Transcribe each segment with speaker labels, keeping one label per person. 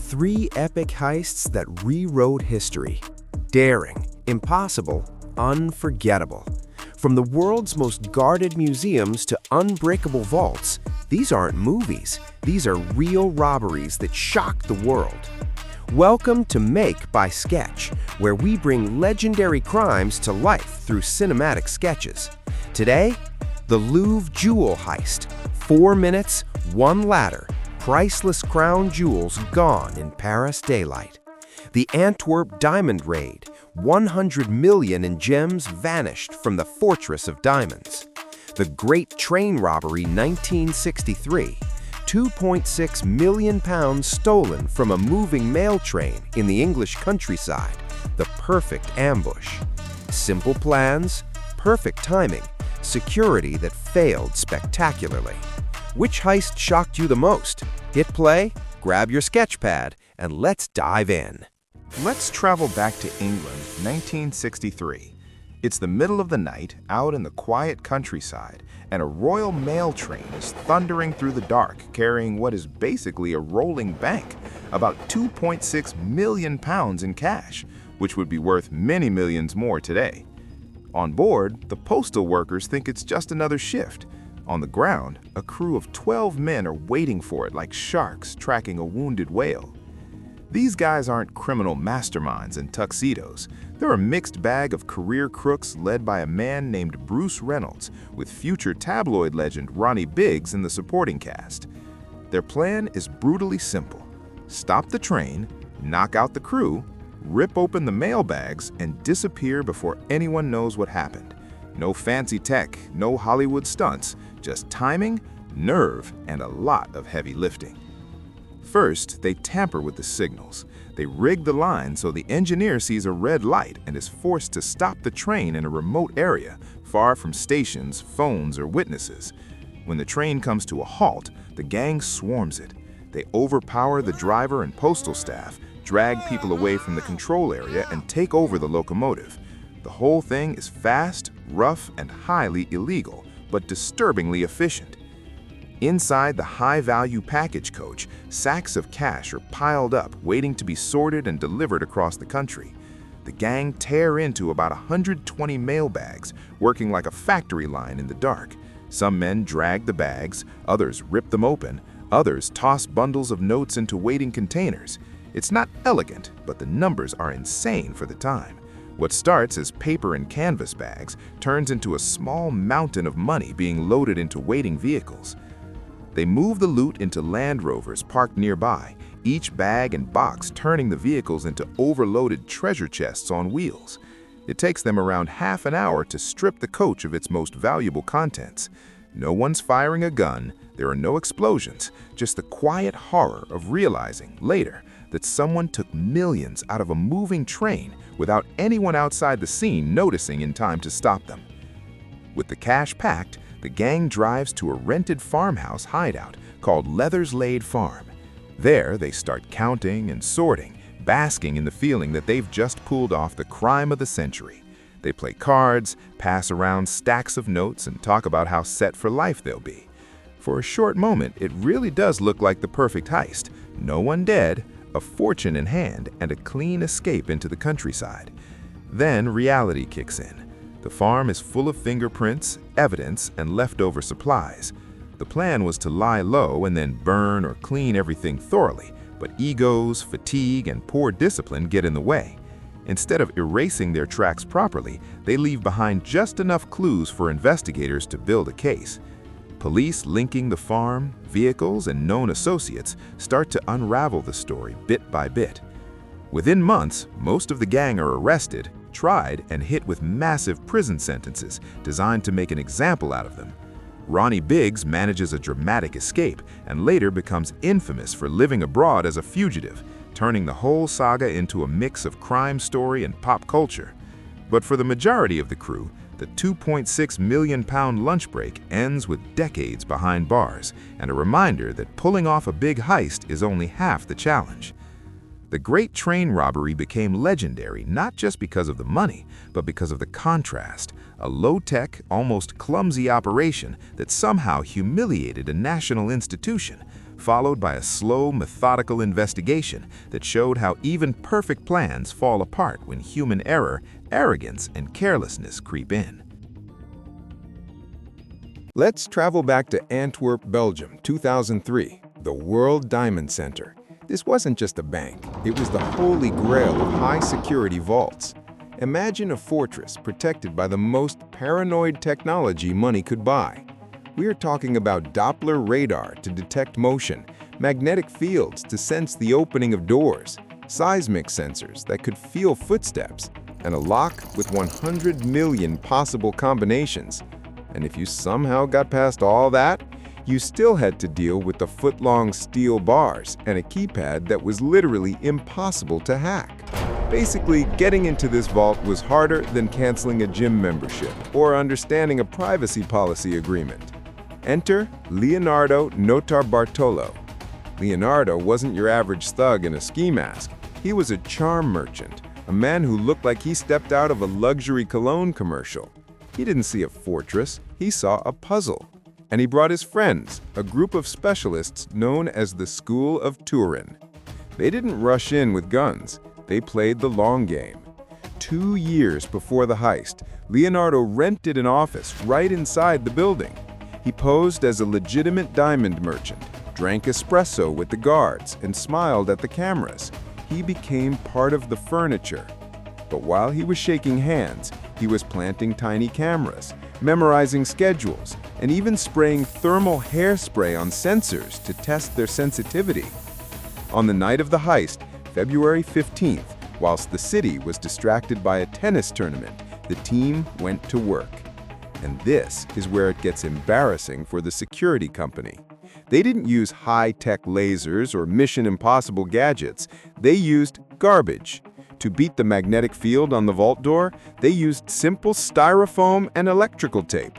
Speaker 1: Three epic heists that rewrote history. Daring, impossible, unforgettable. From the world's most guarded museums to unbreakable vaults, these aren't movies. These are real robberies that shock the world. Welcome to Make by Sketch, where we bring legendary crimes to life through cinematic sketches. Today, the Louvre jewel heist. 4 minutes, 1 ladder. Priceless crown jewels gone in Paris daylight. The Antwerp Diamond Raid. 100 million in gems vanished from the fortress of diamonds. The Great Train Robbery 1963. 2.6 million pounds stolen from a moving mail train in the English countryside. The perfect ambush. Simple plans, perfect timing, security that failed spectacularly. Which heist shocked you the most? Hit play, grab your sketch pad, and let's dive in.
Speaker 2: Let's travel back to England, 1963. It's the middle of the night, out in the quiet countryside, and a Royal Mail train is thundering through the dark, carrying what is basically a rolling bank, about 2.6 million pounds in cash, which would be worth many millions more today. On board, the postal workers think it's just another shift. On the ground, a crew of 12 men are waiting for it like sharks tracking a wounded whale. These guys aren't criminal masterminds in tuxedos. They're a mixed bag of career crooks led by a man named Bruce Reynolds, with future tabloid legend Ronnie Biggs in the supporting cast. Their plan is brutally simple. Stop the train, knock out the crew, rip open the mail bags, and disappear before anyone knows what happened. No fancy tech, no Hollywood stunts, just timing, nerve, and a lot of heavy lifting. First, they tamper with the signals. They rig the line so the engineer sees a red light and is forced to stop the train in a remote area, far from stations, phones, or witnesses. When the train comes to a halt, the gang swarms it. They overpower the driver and postal staff, drag people away from the control area, and take over the locomotive. The whole thing is fast, rough, and highly illegal, but disturbingly efficient. Inside the high-value package coach, sacks of cash are piled up, waiting to be sorted and delivered across the country. The gang tear into about 120 mail bags, working like a factory line in the dark. Some men drag the bags, others rip them open, others toss bundles of notes into waiting containers. It's not elegant, but the numbers are insane for the time. What starts as paper and canvas bags turns into a small mountain of money being loaded into waiting vehicles. They move the loot into Land Rovers parked nearby, each bag and box turning the vehicles into overloaded treasure chests on wheels. It takes them around half an hour to strip the coach of its most valuable contents. No one's firing a gun, there are no explosions, just the quiet horror of realizing later that someone took millions out of a moving train without anyone outside the scene noticing in time to stop them. With the cash packed, the gang drives to a rented farmhouse hideout called Leatherslade Farm. There, they start counting and sorting, basking in the feeling that they've just pulled off the crime of the century. They play cards, pass around stacks of notes, and talk about how set for life they'll be. For a short moment, it really does look like the perfect heist. No one dead, a fortune in hand, and a clean escape into the countryside. Then reality kicks in. The farm is full of fingerprints, evidence, and leftover supplies. The plan was to lie low and then burn or clean everything thoroughly, but egos, fatigue, and poor discipline get in the way. Instead of erasing their tracks properly, they leave behind just enough clues for investigators to build a case. Police linking the farm, vehicles, and known associates start to unravel the story bit by bit. Within months, most of the gang are arrested, tried, and hit with massive prison sentences designed to make an example out of them. Ronnie Biggs manages a dramatic escape and later becomes infamous for living abroad as a fugitive, turning the whole saga into a mix of crime story and pop culture. But for the majority of the crew, the 2.6 million pound lunch break ends with decades behind bars and a reminder that pulling off a big heist is only half the challenge. The Great Train Robbery became legendary not just because of the money, but because of the contrast, a low-tech, almost clumsy operation that somehow humiliated a national institution, followed by a slow, methodical investigation that showed how even perfect plans fall apart when human error, arrogance, and carelessness creep in.
Speaker 1: Let's travel back to Antwerp, Belgium, 2003, the World Diamond Center. This wasn't just a bank, it was the holy grail of high-security vaults. Imagine a fortress protected by the most paranoid technology money could buy. We are talking about Doppler radar to detect motion, magnetic fields to sense the opening of doors, seismic sensors that could feel footsteps, and a lock with 100 million possible combinations. And if you somehow got past all that, you still had to deal with the foot-long steel bars and a keypad that was literally impossible to hack. Basically, getting into this vault was harder than canceling a gym membership or understanding a privacy policy agreement. Enter Leonardo Notarbartolo. Leonardo wasn't your average thug in a ski mask. He was a charm merchant, a man who looked like he stepped out of a luxury cologne commercial. He didn't see a fortress, he saw a puzzle. And he brought his friends, a group of specialists known as the School of Turin. They didn't rush in with guns, they played the long game. 2 years before the heist, Leonardo rented an office right inside the building. He posed as a legitimate diamond merchant, drank espresso with the guards, and smiled at the cameras. He became part of the furniture. But while he was shaking hands, he was planting tiny cameras, memorizing schedules, and even spraying thermal hairspray on sensors to test their sensitivity. On the night of the heist, February 15th, whilst the city was distracted by a tennis tournament, the team went to work. And this is where it gets embarrassing for the security company. They didn't use high-tech lasers or Mission Impossible gadgets. They used garbage. To beat the magnetic field on the vault door, they used simple styrofoam and electrical tape.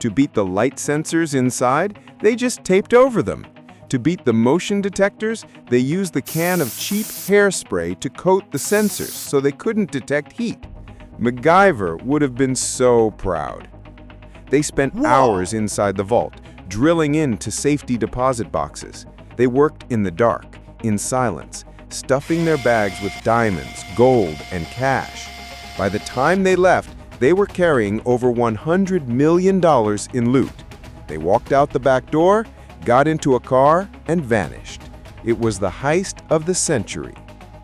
Speaker 1: To beat the light sensors inside, they just taped over them. To beat the motion detectors, they used the can of cheap hairspray to coat the sensors so they couldn't detect heat. MacGyver would have been so proud. They spent hours inside the vault, drilling into safety deposit boxes. They worked in the dark, in silence, stuffing their bags with diamonds, gold, and cash. By the time they left, they were carrying over $100 million in loot. They walked out the back door, got into a car, and vanished. It was the heist of the century.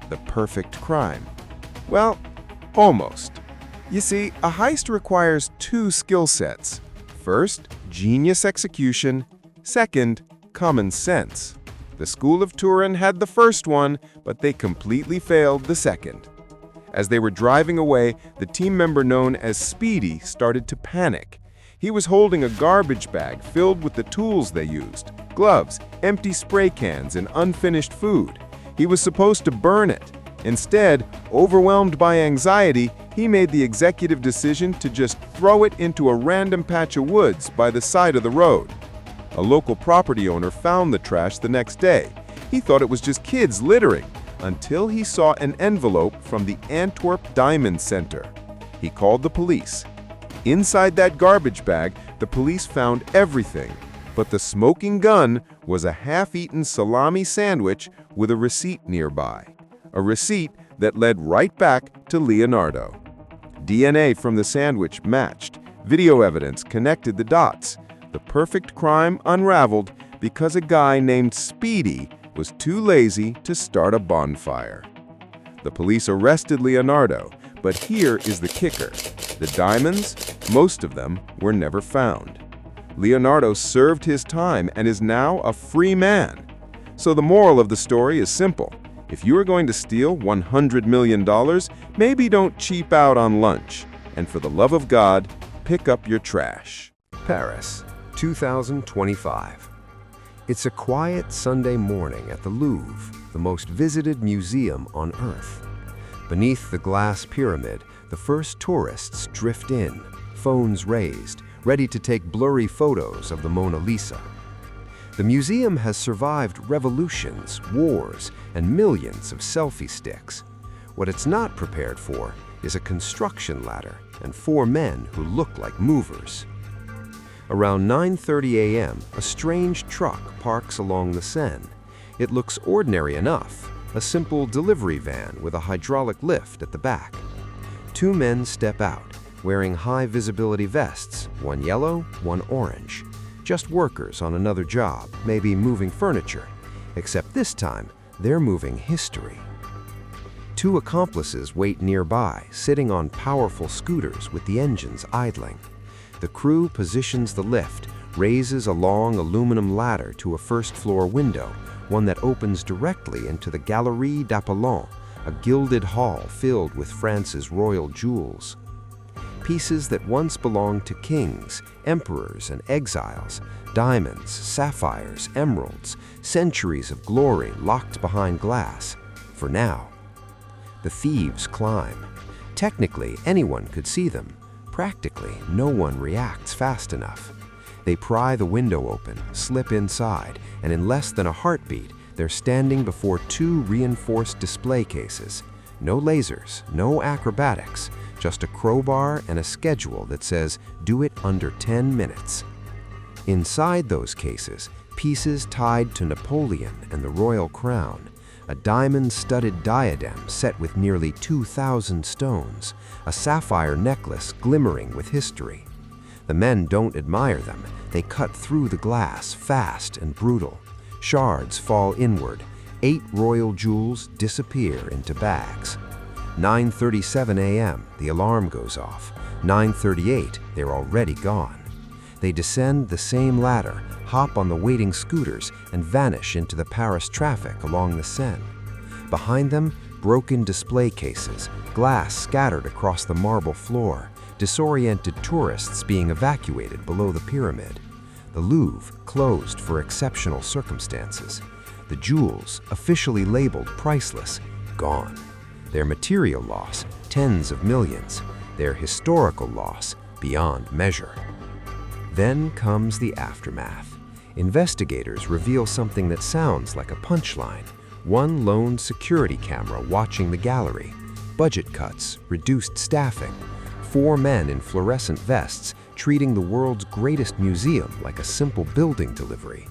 Speaker 1: The perfect crime. Well, almost. You see, a heist requires 2 skill sets. First, genius execution. Second, common sense. The School of Turin had the first one, but they completely failed the second. As they were driving away, the team member known as Speedy started to panic. He was holding a garbage bag filled with the tools they used, gloves, empty spray cans, and unfinished food. He was supposed to burn it. Instead, overwhelmed by anxiety, he made the executive decision to just throw it into a random patch of woods by the side of the road. A local property owner found the trash the next day. He thought it was just kids littering, until he saw an envelope from the Antwerp Diamond Center. He called the police. Inside that garbage bag, the police found everything, but the smoking gun was a half-eaten salami sandwich with a receipt nearby. A receipt that led right back to Leonardo. DNA from the sandwich matched. Video evidence connected the dots. The perfect crime unraveled because a guy named Speedy was too lazy to start a bonfire. The police arrested Leonardo, but here is the kicker. The diamonds, most of them, were never found. Leonardo served his time and is now a free man. So the moral of the story is simple. If you are going to steal $100 million, maybe don't cheap out on lunch. And for the love of God, pick up your trash. Paris, 2025. It's a quiet Sunday morning at the Louvre, the most visited museum on Earth. Beneath the glass pyramid, the first tourists drift in, phones raised, ready to take blurry photos of the Mona Lisa. The museum has survived revolutions, wars, and millions of selfie sticks. What it's not prepared for is a construction ladder and 4 men who look like movers. Around 9:30 a.m., a strange truck parks along the Seine. It looks ordinary enough, a simple delivery van with a hydraulic lift at the back. Two men step out, wearing high-visibility vests, one yellow, one orange. Just workers on another job, maybe moving furniture. Except this time, they're moving history. Two accomplices wait nearby, sitting on powerful scooters with the engines idling. The crew positions the lift, raises a long aluminum ladder to a first-floor window, one that opens directly into the Galerie d'Apollon, a gilded hall filled with France's royal jewels. Pieces that once belonged to kings, emperors, and exiles, diamonds, sapphires, emeralds, centuries of glory locked behind glass. For now. The thieves climb. Technically, anyone could see them. Practically, no one reacts fast enough. They pry the window open, slip inside, and in less than a heartbeat, they're standing before two reinforced display cases. No lasers, no acrobatics, just a crowbar and a schedule that says, "Do it under 10 minutes." Inside those cases, pieces tied to Napoleon and the royal crown, a diamond-studded diadem set with nearly 2,000 stones, a sapphire necklace glimmering with history. The men don't admire them. They cut through the glass, fast and brutal. Shards fall inward. 8 royal jewels disappear into bags. 9:37 a.m., the alarm goes off. 9:38, they're already gone. They descend the same ladder, hop on the waiting scooters, and vanish into the Paris traffic along the Seine. Behind them, broken display cases, glass scattered across the marble floor, disoriented tourists being evacuated below the pyramid. The Louvre closed for exceptional circumstances. The jewels, officially labeled priceless, gone. Their material loss, tens of millions. Their historical loss, beyond measure. Then comes the aftermath. Investigators reveal something that sounds like a punchline. One lone security camera watching the gallery. Budget cuts, reduced staffing. 4 men in fluorescent vests treating the world's greatest museum like a simple building delivery.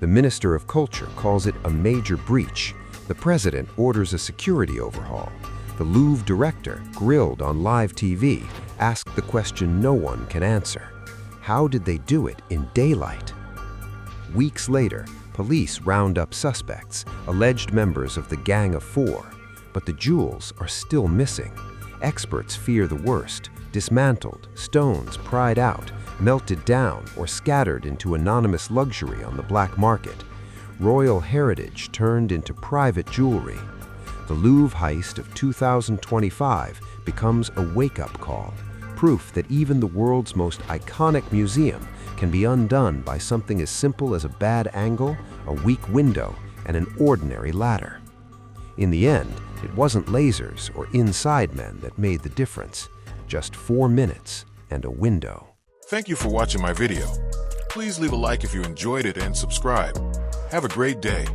Speaker 1: The Minister of Culture calls it a major breach. The President orders a security overhaul. The Louvre director, grilled on live TV, asked the question no one can answer. How did they do it in daylight? Weeks later, police round up suspects, alleged members of the Gang of Four. But the jewels are still missing. Experts fear the worst. Dismantled, stones pried out, melted down, or scattered into anonymous luxury on the black market. Royal heritage turned into private jewelry. The Louvre heist of 2025 becomes a wake-up call. Proof that even the world's most iconic museum can be undone by something as simple as a bad angle, a weak window, and an ordinary ladder. In the end, it wasn't lasers or inside men that made the difference. Just 4 minutes and a window.
Speaker 3: Thank you for watching my video. Please leave a like if you enjoyed it and subscribe. Have a great day.